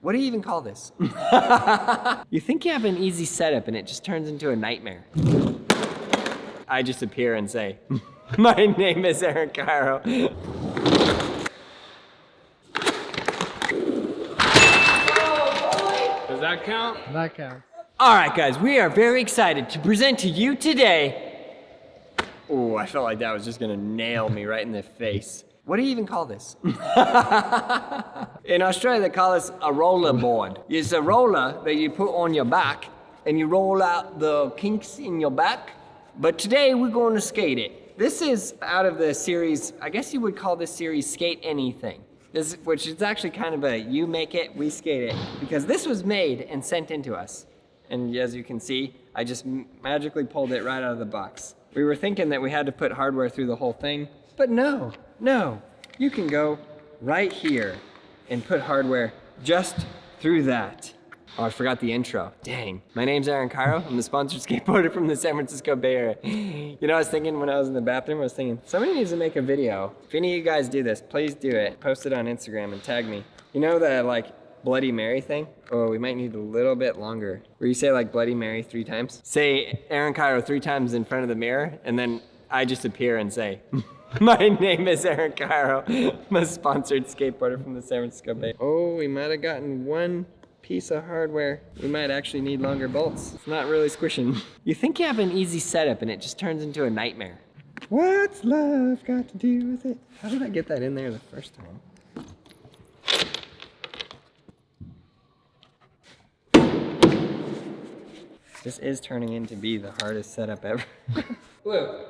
What do you even call this? You think you have an easy setup and it just turns into a nightmare. I just appear and say, my name is Aaron Cairo. Does that count? That counts. All right, guys, we are very excited to present to you today. Oh, I felt like that was just gonna nail me right in the face. What do you even call this? In Australia, they call this a rollerboard. It's a roller that you put on your back and you roll out the kinks in your back. But today we're going to skate it. This is out of the series, I guess you would call this series Skate Anything. Which is actually kind of a you make it, we skate it. Because this was made and sent into us. And as you can see, I just magically pulled it right out of the box. We were thinking that we had to put hardware through the whole thing, but no, you can go right here and put hardware just through that. Oh, I forgot the intro. Dang. My name's Aaron Cairo. I'm the sponsored skateboarder from the San Francisco Bay Area. You know, I was thinking when I was in the bathroom, I was thinking, somebody needs to make a video. If any of you guys do this, please do it. Post it on Instagram and tag me. You know the like Bloody Mary thing? Oh, we might need a little bit longer. Where you say like Bloody Mary 3 times. Say Aaron Cairo 3 times in front of the mirror, and then I just appear and say, my name is Aaron Cairo. I'm a sponsored skateboarder from the San Francisco Bay. Oh, we might have gotten one piece of hardware. We might actually need longer bolts. It's not really squishing. You think you have an easy setup and it just turns into a nightmare. What's love got to do with it? How did I get that in there the first time? This is turning into be the hardest setup ever. Blue.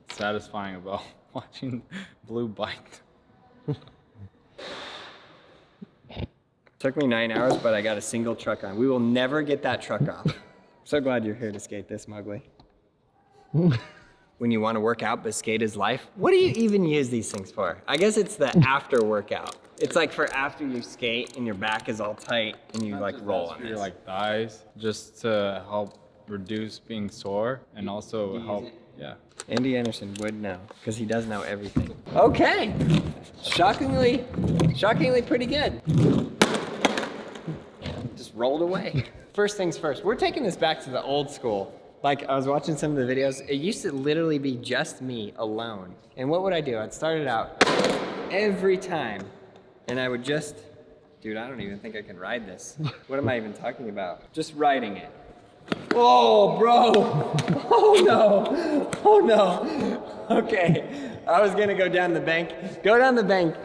Satisfying about watching Blue bite. Took me 9 hours, but I got a single truck on. We will never get that truck off. So glad you're here to skate this, Mowgli. When you want to work out, but skate is life. What do you even use these things for? I guess it's the after workout. It's like for after you skate and your back is all tight and you like roll on your this. like thighs, just to help reduce being sore and also help. Yeah. Andy Anderson would know, because he does know everything. Okay, shockingly pretty good. Just rolled away. First things first, we're taking this back to the old school. Like I was watching some of the videos, it used to literally be just me alone. And what would I do? I'd start it out every time, and I would just, dude, I don't even think I can ride this. What am I even talking about? Just riding it. Oh, bro. Oh no. Oh no. Okay. I was gonna go down the bank. Go down the bank.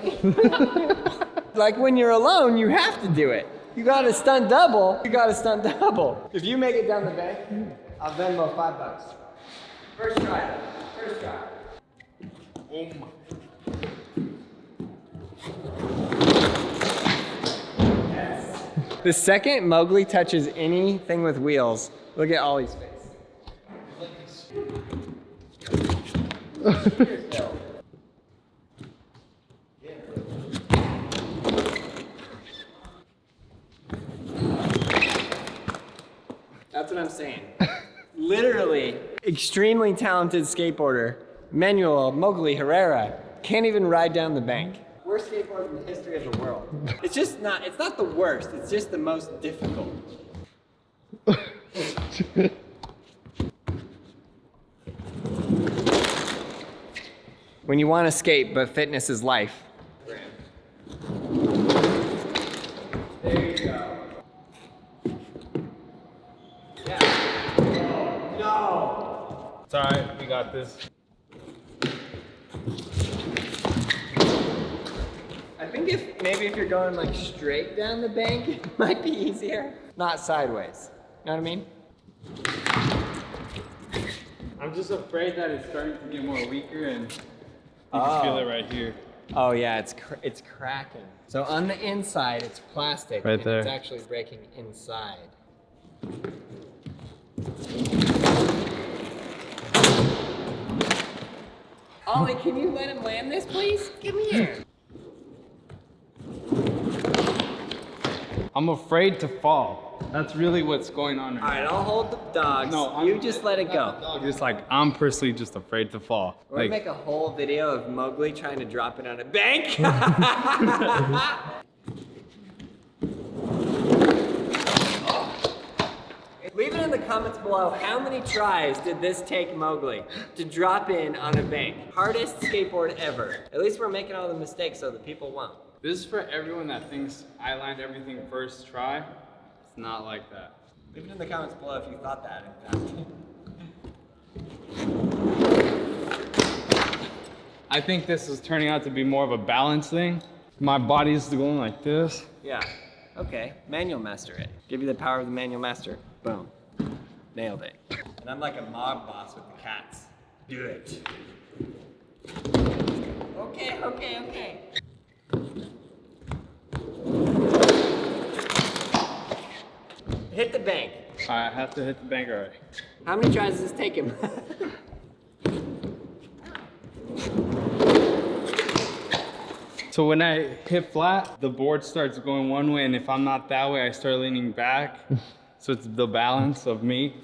Like when you're alone, you have to do it. You gotta stunt double. You gotta stunt double. If you make it down the bank, I'll Venmo $5. First try. First try. Oh my. The second Mowgli touches anything with wheels, look at Ollie's face. That's what I'm saying. Literally, extremely talented skateboarder, Manuel Mowgli Herrera, can't even ride down the bank. Worst skateboard in the history of the world. It's not the worst, it's just the most difficult. When you want to skate, but fitness is life. There you go. Yeah. No. It's alright, we got this. I think maybe if you're going like straight down the bank, it might be easier. Not sideways. You know what I mean? I'm just afraid that it's starting to get more weaker and you can feel it right here. Oh yeah, it's cracking. So on the inside, it's plastic. Right and there. It's actually breaking inside. Ollie, can you let him land this, please? Give me here. I'm afraid to fall. That's really what's going on All right right, now. I'll hold the dogs. No, you just let it go. Just like, I'm personally just afraid to fall. We're gonna Like, make a whole video of Mowgli trying to drop it on a bank. the comments below, how many tries did this take Mowgli to drop in on a bank? Hardest skateboard ever. At least we're making all the mistakes so the people won't. This is for everyone that thinks I land everything first try. It's not like that. Leave it in the comments below if you thought that, in fact. I think this is turning out to be more of a balance thing. My body's going like this. Yeah, okay, manual master it. Give you the power of the manual master. Boom, nailed it. And I'm like a mob boss with the cats. Do it. Okay, okay, okay. Hit the bank. All right, I have to hit the bank already. How many tries does this take him? So when I hit flat, the board starts going one way, and if I'm not that way, I start leaning back. So it's the balance of me.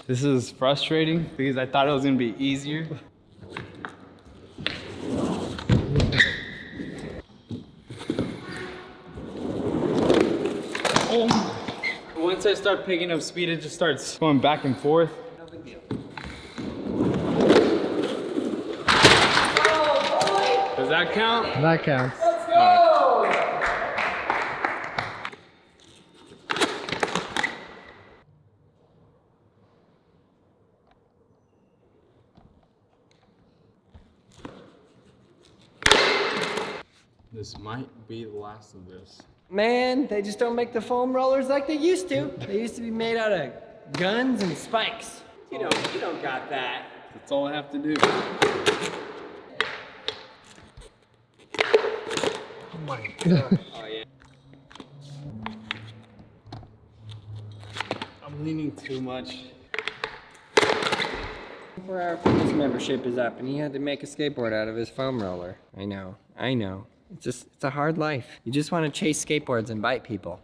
This is frustrating because I thought it was gonna be easier. Once I start picking up speed, it just starts going back and forth. No big deal. Does that count? That counts. Let's go! This might be the last of this. Man, they just don't make the foam rollers like they used to. They used to be made out of guns and spikes. You don't got that. That's all I have to do. Oh my god. Oh yeah. I'm leaning too much. For our fitness membership is up and he had to make a skateboard out of his foam roller. I know. It's a hard life. You just want to chase skateboards and bite people.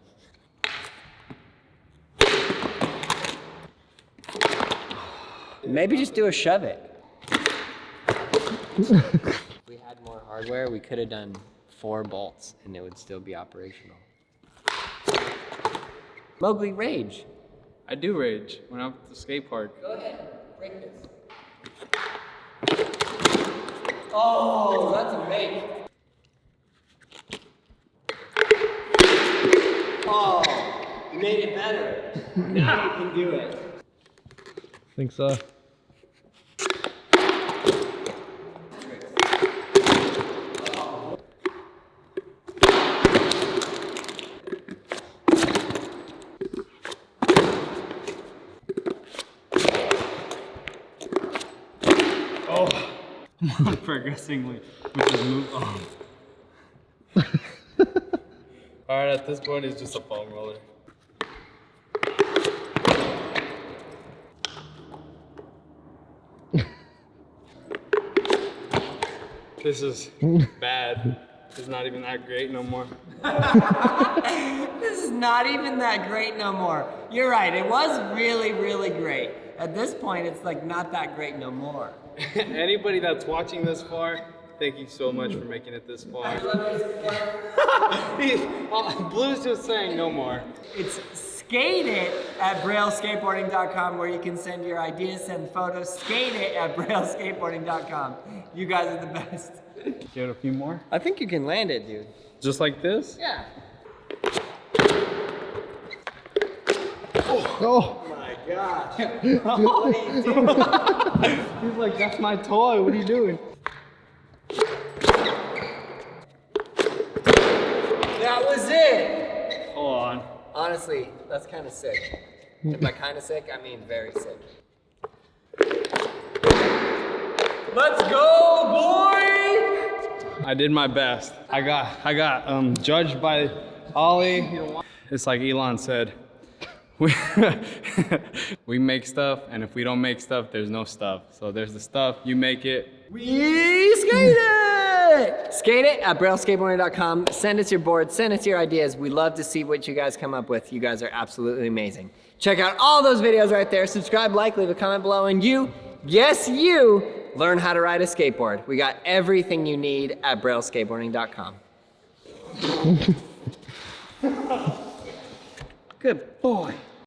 Maybe just do a shove it. If we had more hardware, we could have done 4 bolts and it would still be operational. Mowgli, rage. I do rage when I'm at the skate park. Go ahead, break this. Oh, that's a make. Oh, you made it better. Now you can do it. Think so. Oh, I'm progressively, which is move. Oh. All right, at this point, it's just a foam roller. This is bad. It's not even that great no more. This is not even that great no more. You're right, it was really, really great. At this point, it's like not that great no more. Anybody that's watching this far, thank you so much for making it this far. Blue's just saying no more. It's skate it at brailleskateboarding.com where you can send your ideas, send photos. Skate it at brailleskateboarding.com. You guys are the best. Give it a few more. I think you can land it, dude. Just like this? Yeah. Oh! My gosh. What are you doing? He's like, that's my toy. What are you doing? That was it. Hold on. Honestly, that's kind of sick. And by kind of sick, I mean very sick. Let's go, boy! I did my best. I got judged by Ollie. It's like Elon said. We make stuff, and if we don't make stuff, there's no stuff. So there's the stuff, you make it. We skate it! Skate it at brailleskateboarding.com. Send us your boards, send us your ideas. We love to see what you guys come up with. You guys are absolutely amazing. Check out all those videos right there. Subscribe, like, leave a comment below, and you, yes you, learn how to ride a skateboard. We got everything you need at brailleskateboarding.com. Good boy.